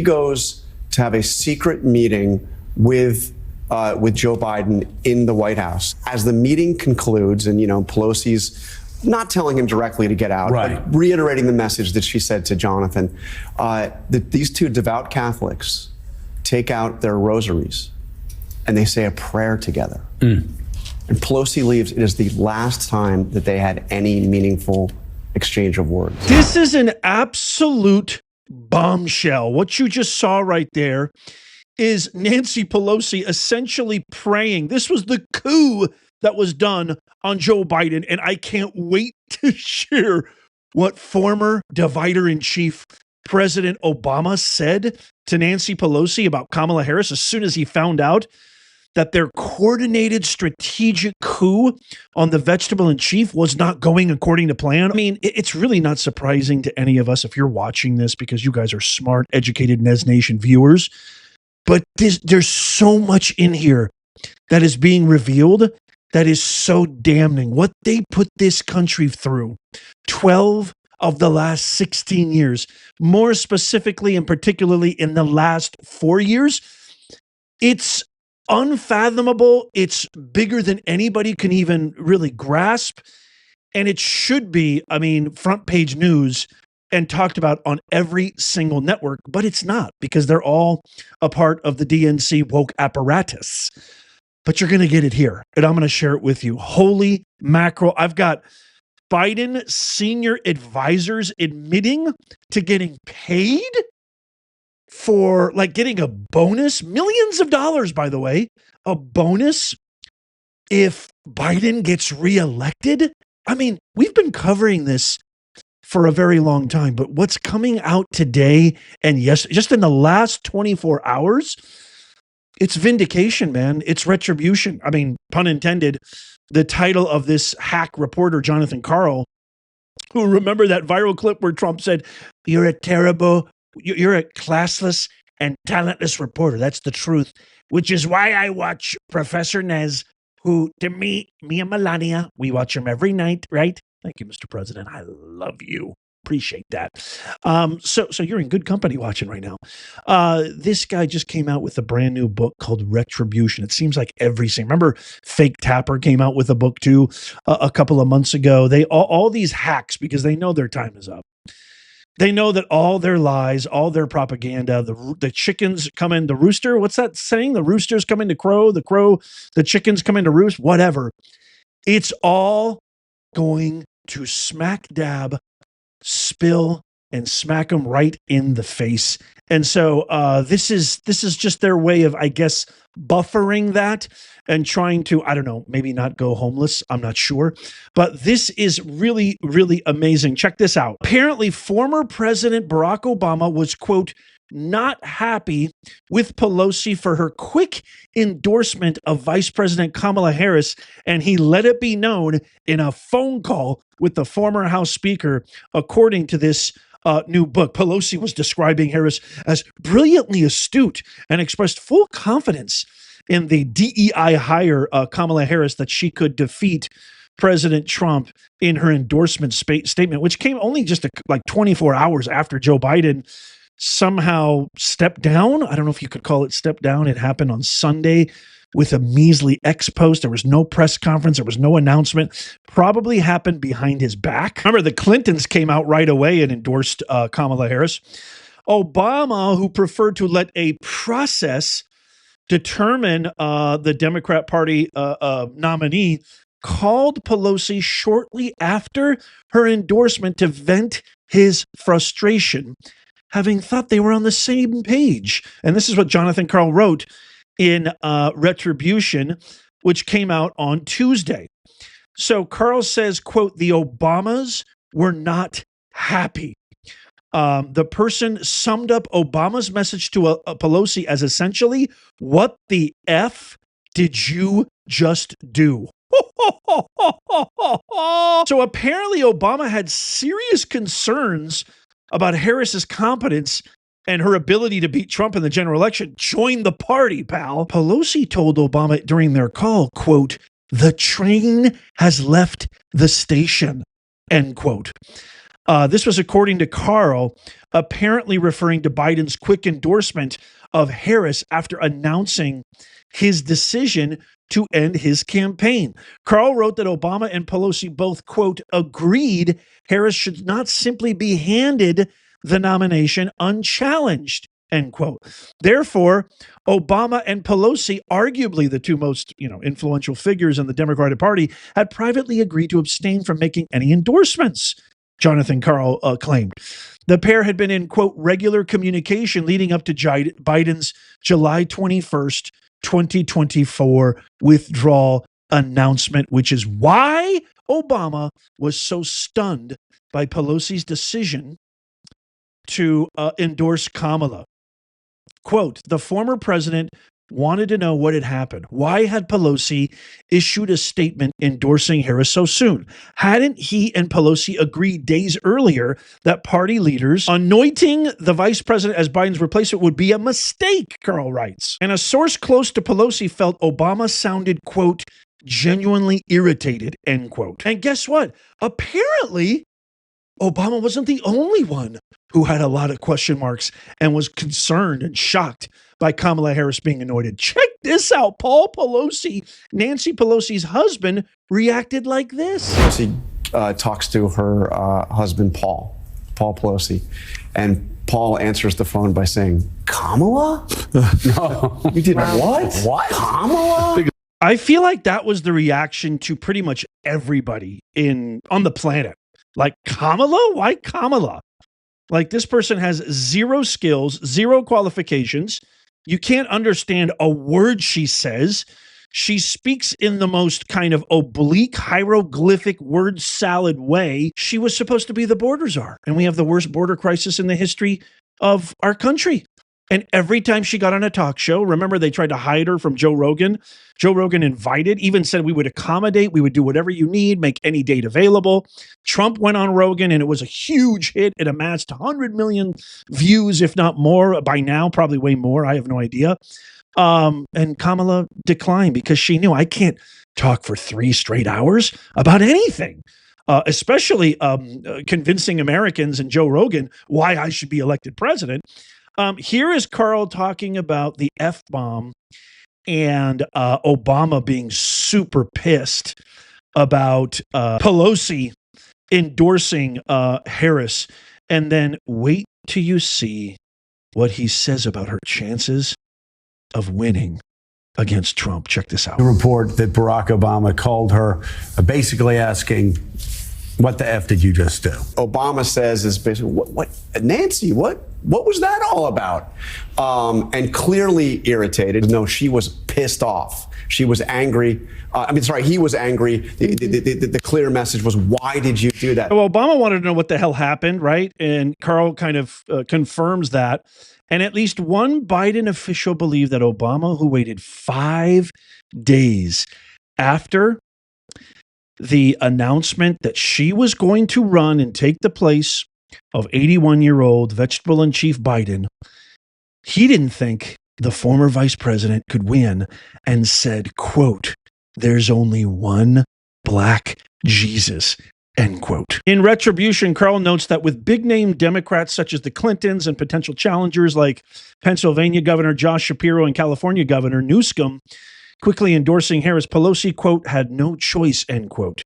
goes to have a secret meeting with Joe Biden in the White House. As the meeting concludes, and Pelosi's not telling him directly to get out, right, but reiterating the message that she said to Jonathan, that these two devout Catholics take out their rosaries and they say a prayer together. And Pelosi leaves. It is the last time that they had any meaningful exchange of words. This is an absolute bombshell. What you just saw right there is Nancy Pelosi essentially praying. This was the coup that was done on Joe Biden, and I can't wait to share what former divider-in-chief President Obama said to Nancy Pelosi about Kamala Harris as soon as he found out that their coordinated strategic coup on the vegetable-in-chief was not going according to plan. I mean, it's really not surprising to any of us if you're watching this because you guys are smart, educated Nez Nation viewers. But there's so much in here that is being revealed that is so damning. What they put this country through, 12 of the last 16 years, more specifically and particularly in the last 4 years, it's unfathomable. It's bigger than anybody can even really grasp. And it should be, front page news and talked about on every single network, but it's not because they're all a part of the DNC woke apparatus. But you're going to get it here, and I'm going to share it with you. Holy mackerel. I've got Biden senior advisors admitting to getting paid for getting a bonus, millions of dollars, by the way, a bonus if Biden gets reelected. We've been covering this for a very long time, but what's coming out today and yes, just in the last 24 hours, it's vindication, man. It's retribution. Pun intended. The title of this hack reporter, Jonathan Karl, who remember that viral clip where Trump said, you're a classless and talentless reporter. That's the truth, which is why I watch Professor Nez, who to me and Melania, we watch him every night, right? Thank you, Mr. President. I love you. Appreciate that. So you're in good company watching right now. This guy just came out with a brand new book called Retribution. It seems like remember Fake Tapper came out with a book too a couple of months ago. They all these hacks, because they know their time is up. They know that all their lies, all their propaganda, the chickens come in, the rooster, what's that saying? The roosters come in to crow, the chickens come in to roost, whatever. It's all going to smack dab, spill, and smack them right in the face. And so this is just their way of, I guess, buffering that and trying to, I don't know, maybe not go homeless. I'm not sure. But this is really, really amazing. Check this out. Apparently, former President Barack Obama was, quote, not happy with Pelosi for her quick endorsement of Vice President Kamala Harris, and he let it be known in a phone call with the former House Speaker, according to this new book. Pelosi was describing Harris as brilliantly astute and expressed full confidence in the DEI hire, Kamala Harris, that she could defeat President Trump in her endorsement statement, which came only just 24 hours after Joe Biden somehow stepped down. I don't know if you could call it step down. It happened on Sunday with a measly X post. There was no press conference. There was no announcement. Probably happened behind his back. Remember, the Clintons came out right away and endorsed Kamala Harris. Obama, who preferred to let a process determine the Democrat Party nominee, called Pelosi shortly after her endorsement to vent his frustration, having thought they were on the same page. And this is what Jonathan Karl wrote in Retribution, which came out on Tuesday. So Karl says, quote, the Obamas were not happy. The person summed up Obama's message to Pelosi as essentially, what the F did you just do? So apparently Obama had serious concerns about Harris's competence and her ability to beat Trump in the general election. Join the party, pal. Pelosi told Obama during their call, quote, the train has left the station, end quote. This was according to Carl, apparently referring to Biden's quick endorsement of Harris after announcing his decision to end his campaign. Carl wrote that Obama and Pelosi both, quote, agreed Harris should not simply be handed the nomination unchallenged, end quote. Therefore, Obama and Pelosi, arguably the two most, influential figures in the Democratic Party, had privately agreed to abstain from making any endorsements, Jonathan Carl claimed. The pair had been in, quote, regular communication leading up to Biden's July 21st, 2024 withdrawal announcement, which is why Obama was so stunned by Pelosi's decision to endorse Kamala. Quote, the former president wanted to know what had happened. Why had Pelosi issued a statement endorsing Harris so soon? Hadn't he and Pelosi agreed days earlier that party leaders anointing the vice president as Biden's replacement would be a mistake, Carl writes. And a source close to Pelosi felt Obama sounded, quote, genuinely irritated, end quote. And guess what? Apparently, Obama wasn't the only one who had a lot of question marks and was concerned and shocked by Kamala Harris being anointed. Check this out. Paul Pelosi, Nancy Pelosi's husband, reacted like this. She talks to her husband, Paul Pelosi, and Paul answers the phone by saying, Kamala? No. You did what? What? Kamala? I feel like that was the reaction to pretty much everybody on the planet. Like, Kamala? Why Kamala? Like, this person has zero skills, zero qualifications. You can't understand a word she says. She speaks in the most kind of oblique, hieroglyphic word salad way. She was supposed to be the border czar, and we have the worst border crisis in the history of our country. And every time she got on a talk show, remember they tried to hide her from Joe Rogan? Joe Rogan invited, even said we would accommodate, we would do whatever you need, make any date available. Trump went on Rogan and it was a huge hit. It amassed 100 million views, if not more by now, probably way more. I have no idea. And Kamala declined because she knew I can't talk for 3 straight hours about anything. Especially convincing Americans and Joe Rogan why I should be elected president. Here is Carl talking about the F-bomb and Obama being super pissed about Pelosi endorsing Harris. And then wait till you see what he says about her chances of winning against Trump. Check this out. The report that Barack Obama called her basically asking, what the F did you just do? Obama says is basically, what Nancy, what was that all about? And clearly irritated. No, she was pissed off. She was angry. He was angry. The clear message was, why did you do that? Well, Obama wanted to know what the hell happened, right? And Carl kind of confirms that. And at least one Biden official believed that Obama, who waited 5 days after the announcement that she was going to run and take the place of 81-year-old vegetable in chief Biden, he didn't think the former vice president could win and said, quote, there's only one black Jesus, end quote. In Retribution, Carl notes that with big-name Democrats such as the Clintons and potential challengers like Pennsylvania Governor Josh Shapiro and California Governor Newsom quickly endorsing Harris, Pelosi, quote, had no choice, end quote.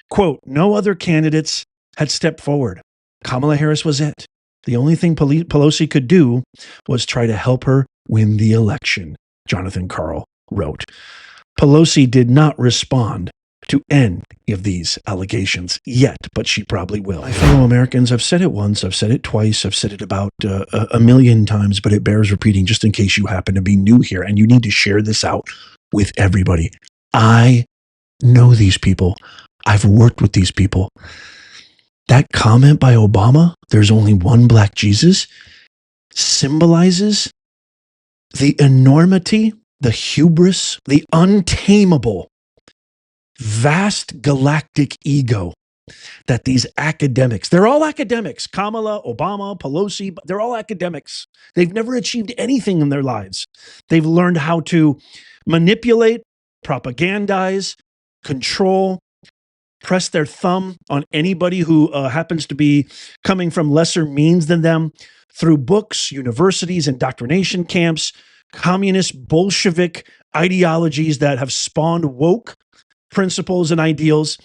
Quote, no other candidates had stepped forward. Kamala Harris was it. The only thing Pelosi could do was try to help her win the election, Jonathan Carl wrote. Pelosi did not respond to any of these allegations yet, but she probably will. My fellow Americans, I've said it once, I've said it twice, I've said it about a million times, but it bears repeating just in case you happen to be new here and you need to share this out with everybody. I know these people. I've worked with these people. That comment by Obama, there's only one black Jesus, symbolizes the enormity, the hubris, the untamable, vast galactic ego that these academics, they're all academics, Kamala, Obama, Pelosi, they're all academics. They've never achieved anything in their lives. They've learned how to manipulate, propagandize, control, press their thumb on anybody who happens to be coming from lesser means than them through books, universities, indoctrination camps, communist Bolshevik ideologies that have spawned woke principles and ideals.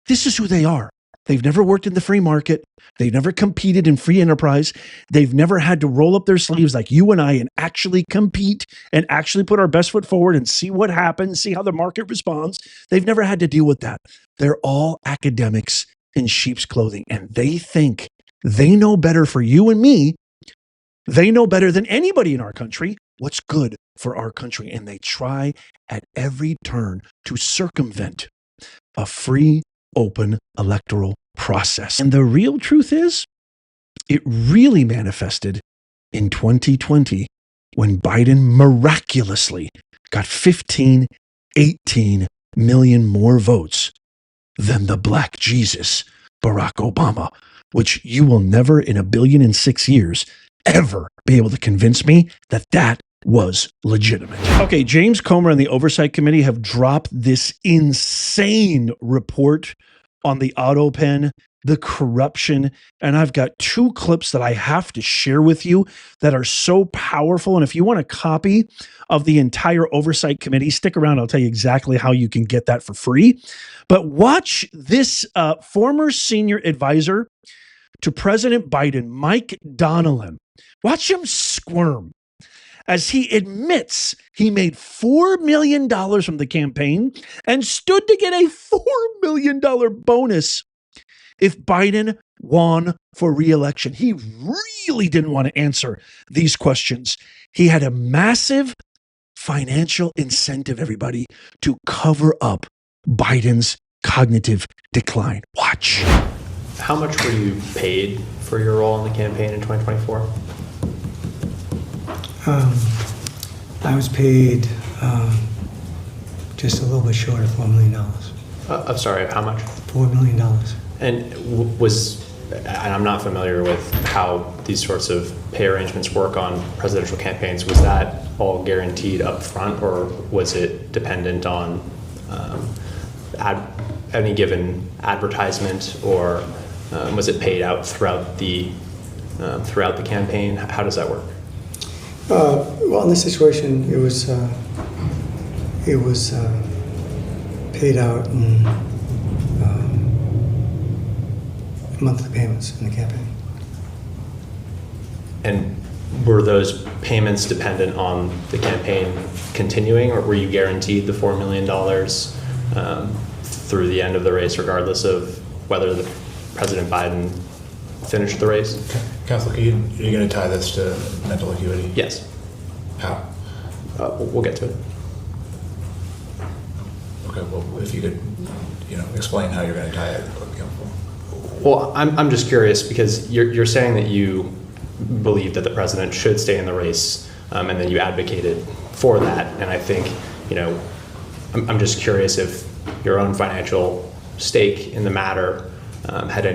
This is who they are. They've never worked in the free market. They've never competed in free enterprise. They've never had to roll up their sleeves like you and I and actually compete and actually put our best foot forward and see what happens, see how the market responds. They've never had to deal with that. They're all academics in sheep's clothing, and they think they know better for you and me. They know better than anybody in our country what's good for our country, and they try at every turn to circumvent a free, open electoral process. And the real truth is, it really manifested in 2020 when Biden miraculously got 15, 18 million more votes than the Black Jesus, Barack Obama, which you will never in 1,000,000,006 years ever be able to convince me that that was legitimate. Okay, James Comer and the Oversight Committee have dropped this insane report on the auto pen, the corruption, and I've got 2 clips that I have to share with you that are so powerful. And if you want a copy of the entire Oversight Committee, stick around. I'll tell you exactly how you can get that for free. But watch this former senior advisor to President Biden, Mike Donnellan. Watch him squirm as he admits he made $4 million from the campaign and stood to get a $4 million bonus if Biden won for re-election. He really didn't want to answer these questions. He had a massive financial incentive, everybody, to cover up Biden's cognitive decline. Watch. How much were you paid for your role in the campaign in 2024? I was paid just a little bit short of $4 million. I'm sorry, how much? $4 million. And and I'm not familiar with how these sorts of pay arrangements work on presidential campaigns. Was that all guaranteed up front, or was it dependent on any given advertisement, or was it paid out throughout the campaign? How does that work? Well, in this situation, it was paid out in monthly payments in the campaign. And were those payments dependent on the campaign continuing, or were you guaranteed the $4 million through the end of the race, regardless of whether President Biden finished the race? Counselor, are you going to tie this to mental acuity? Yes. How? We'll get to it. Okay, well, if you could, explain how you're going to tie it. Well, I'm just curious, because you're saying that you believe that the president should stay in the race, and then you advocated for that. And I think, I'm just curious if your own financial stake in the matter had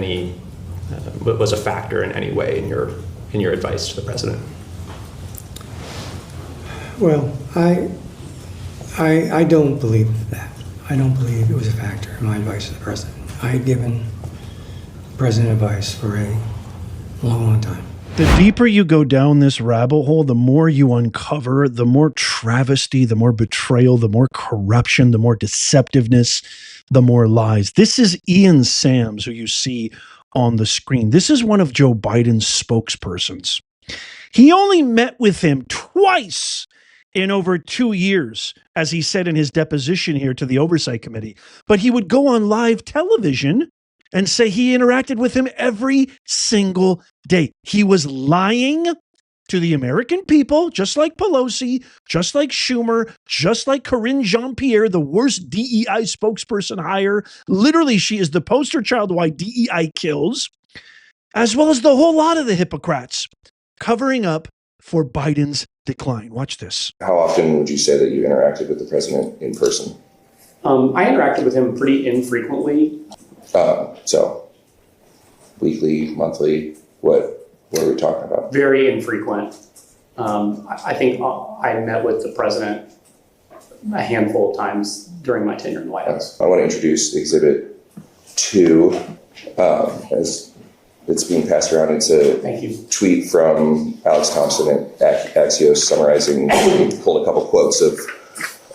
was a factor in any way in your advice to the president. Well, I don't believe that. I don't believe it was a factor in my advice to the president. I had given the president advice for a long, long time. The deeper you go down this rabbit hole, the more you uncover, the more travesty, the more betrayal, the more corruption, the more deceptiveness, the more lies. This is Ian Sams, who you see on the screen. This is one of Joe Biden's spokespersons. He only met with him twice in over 2 years, as he said in his deposition here to the Oversight Committee. But he would go on live television and say he interacted with him every single day. He was lying to the American people, just like Pelosi, just like Schumer, just like Karine Jean-Pierre, the worst DEI spokesperson hire. Literally, she is the poster child of why DEI kills, as well as the whole lot of the hypocrites covering up for Biden's decline. Watch this. How often would you say that you interacted with the president in person? I interacted with him pretty infrequently. So, weekly, monthly, what are we talking about? Very infrequent. I think I met with the president a handful of times during my tenure in the White House. I want to introduce Exhibit 2, as it's being passed around, it's a Thank you. tweet from Alex Thompson at Axios summarizing, pulled a couple quotes of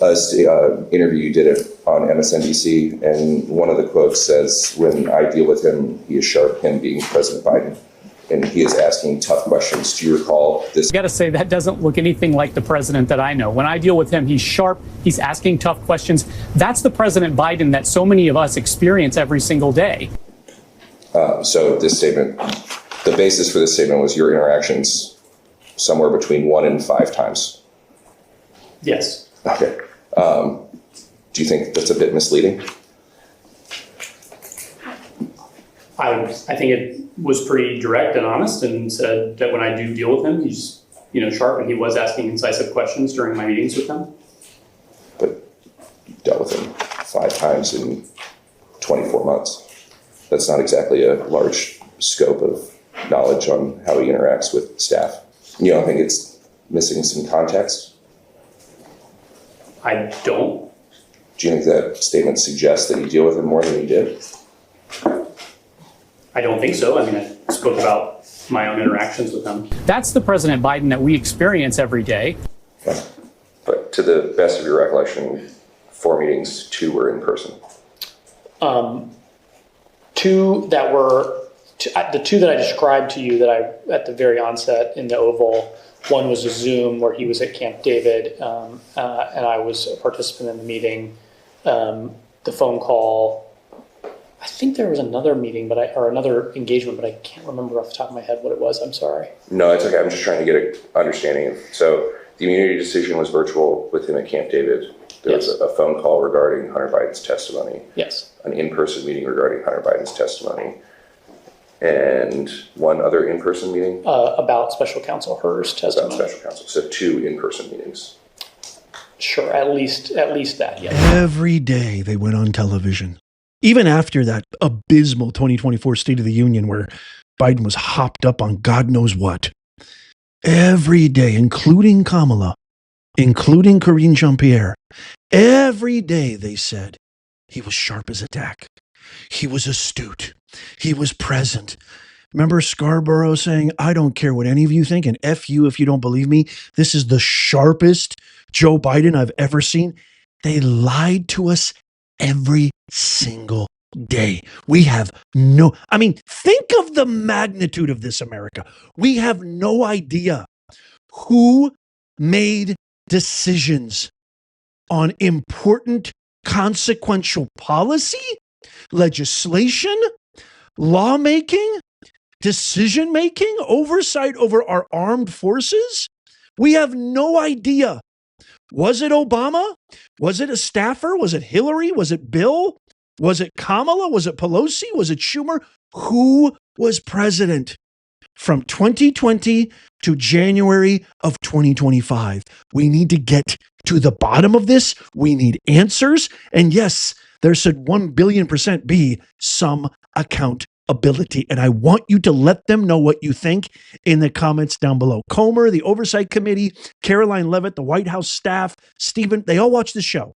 an interview you did on MSNBC, and one of the quotes says, "When I deal with him, he is sharp," him being President Biden, and he is asking tough questions. Do you recall this? I got to say, that doesn't look anything like the president that I know. When I deal with him, he's sharp, he's asking tough questions. That's the President Biden that so many of us experience every single day. So this statement, the basis for this statement was your interactions somewhere between 1 and 5 times. Yes. Okay. Do you think that's a bit misleading? I think it was pretty direct and honest, and said that when I do deal with him, he's sharp, and he was asking incisive questions during my meetings with him. But you dealt with him 5 times in 24 months. That's not exactly a large scope of knowledge on how he interacts with staff. You don't think it's missing some context? I don't. Do you think that statement suggests that you deal with him more than you did? I don't think so. I mean, I spoke about my own interactions with him. That's the President Biden that we experience every day. Okay. But to the best of your recollection, 4 meetings, 2 were in person. 2 that were, the 2 that I described to you that I, at the very onset in the Oval, one was a Zoom where he was at Camp David, and I was a participant in the meeting. The phone call, I think there was another meeting, or another engagement, but I can't remember off the top of my head what it was. I'm sorry. No, it's okay. I'm just trying to get an understanding of, so the immunity decision was virtual with him at Camp David. There was a phone call regarding Hunter Biden's testimony. Yes. An in-person meeting regarding Hunter Biden's testimony. And one other in-person meeting? About Special Counsel Hur's testimony. About Special Counsel. So 2 in-person meetings. Sure, at least that, yes. Every day they went on television. Even after that abysmal 2024 State of the Union where Biden was hopped up on God knows what. Every day, including Kamala, including Karine Jean-Pierre, every day they said he was sharp as a tack. He was astute. He was present. Remember Scarborough saying, "I don't care what any of you think, and F you if you don't believe me. This is the sharpest Joe Biden I've ever seen." They lied to us every single day. We have think of the magnitude of this, America. We have no idea who made decisions on important consequential policy, legislation, lawmaking, decision-making, oversight over our armed forces. We have no idea. Was it Obama? Was it a staffer? Was it Hillary? Was it Bill? Was it Kamala? Was it Pelosi? Was it Schumer? Who was president from 2020 to January of 2025? We need to get to the bottom of this. We need answers. And yes, there should 1 billion% be some accountability. And I want you to let them know what you think in the comments down below. Comer, the Oversight Committee, Caroline Leavitt, the White House staff, Stephen, they all watch the show.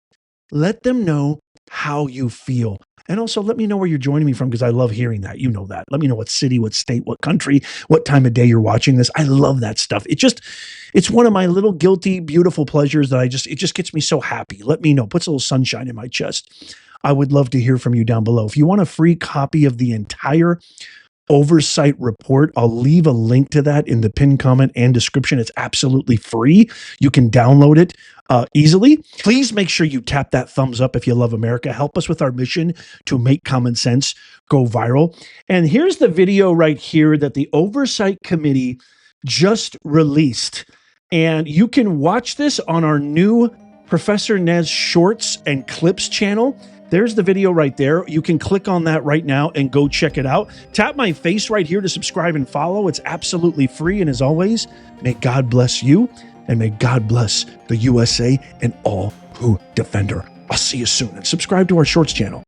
Let them know how you feel. And also let me know where you're joining me from, because I love hearing that. You know that. Let me know what city, what state, what country, what time of day you're watching this. I love that stuff. It's one of my little guilty, beautiful pleasures that it just gets me so happy. Let me know. Puts a little sunshine in my chest. I would love to hear from you down below. If you want a free copy of the entire oversight report, I'll leave a link to that in the pinned comment and description. It's absolutely free. You can download it easily. Please make sure you tap that thumbs up if you love America. Help us with our mission to make common sense go viral. And here's the video right here that the Oversight Committee just released. And you can watch this on our new Professor Nez Shorts and Clips channel. There's the video right there. You can click on that right now and go check it out. Tap my face right here to subscribe and follow. It's absolutely free. And as always, may God bless you and may God bless the USA and all who defend her. I'll see you soon, and subscribe to our Shorts channel.